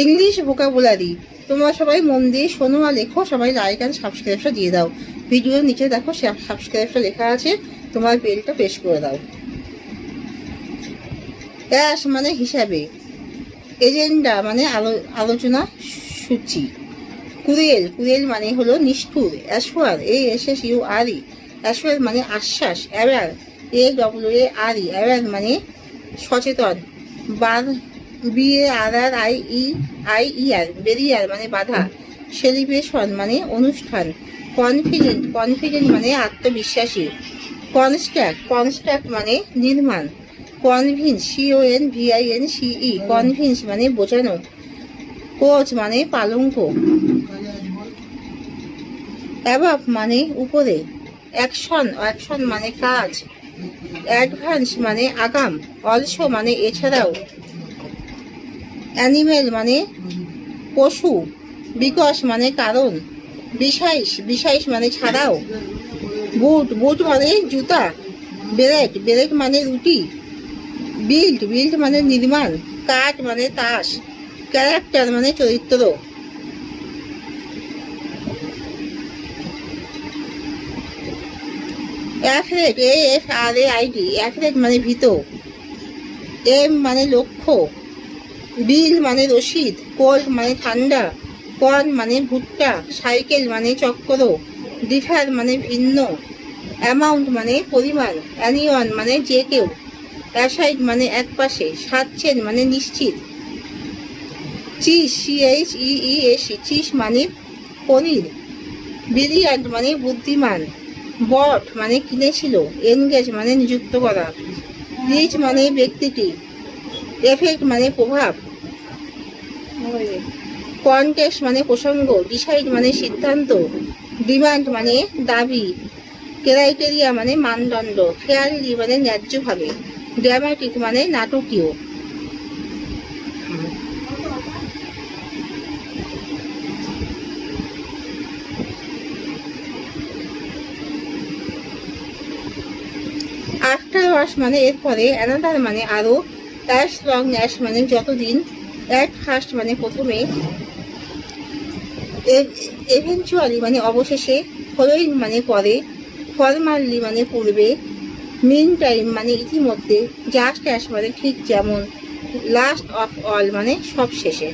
English vocabulary. তোমরা সবাই মন দিয়ে শোনো আর লেখো, সবাই লাইক অ্যান্ড সাবস্ক্রাইবটা দিয়ে দাও। ভিডিওর নিচে দেখো সাবস্ক্রাইবটা লেখা আছে, তোমার বেলটা প্রেস করে দাও। অ্যাশ মানে হিসাবে, এজেন্ডা মানে আলোচনা সূচি। কুরেল মানে হলো নিষ্ঠুর। অ্যাশওয়ার ASSURE, অ্যাশওয়ার মানে আশ্বাস। অ্যাওয়ার অ্যাওয়ার মানে সচেতন। BARRIER বেরিয়ার মানে বাধা। সেলিব্রেশন মানে অনুষ্ঠান। কনফিডেন্ট মানে আত্মবিশ্বাসী। কনস্ট্রাক্ট মানে নির্মাণ। কনভিন্স CONVINCE কনভিন্স মানে বোঝানো। কোচ মানে পালঙ্ক। অ্যাবাভ মানে উপরে। অ্যাকশন মানে কাজ। অ্যাডভান্স মানে আগাম। অলসো মানে এছাড়াও। অ্যানিমেল মানে পশু। বিকজ মানে কারণ। বিসাইস মানে ছাড়াও। বুট মানে জুতা। ব্রেড মানে রুটি। বিল্ড মানে নির্মাণ। কাঠ মানে তাস। ক্যারেক্টার মানে চরিত্র। অ্যাফ্রেড AFRAID অ্যাফ্রেড মানে ভীত। এম মানে লক্ষ্য। বিল মানে রসিদ। কোল্ড মানে ঠান্ডা। কর্ন মানে ভুট্টা। সাইকেল মানে চক্র। ডিফার মানে ভিন্ন। অ্যামাউন্ট মানে পরিমাণ। অ্যানিওয়ান মানে যে কেউ। অ্যাসাইড মানে একপাশে। সাচ্ছেন মানে নিশ্চিত। CHEES চিস মানে পনির। ব্রিলিয়ান্ট মানে বুদ্ধিমান। বট মানে কিনেছিল। এনগেজ মানে নিযুক্ত করা। রিচ মানে ব্যক্তিটি। এফেক্ট মানে প্রভাব। কনটেক্সট মানে প্রসঙ্গ। ডিসাইড মানে সিদ্ধান্ত। ডিমান্ড মানে দাবি। ক্রাইটেরিয়া মানে মানদণ্ড। ফেয়ারলি মানে ন্যায্যভাবে। ড্রামাটিক মানে নাটকীয়। আফটার ওয়াশ মানে এরপরে। অ্যানাদার মানে আরও। অ্যাশ লং অ্যাশ মানে যতদিন। অ্যাট ফার্স্ট মানে প্রথমে। এভেনচুয়ালি মানে অবশেষে। ফলোইং মানে পরে। ফরমালি মানে পূর্বে। মিন টাইম মানে ইতিমধ্যে। জাস্ট অ্যাশ মানে ঠিক যেমন। লাস্ট অফ অল মানে সব শেষে।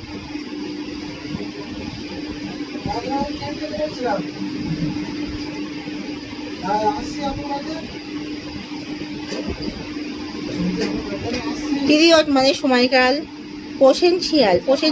পিরিয়ড মানে সময়কাল। পোসেনশিয়াল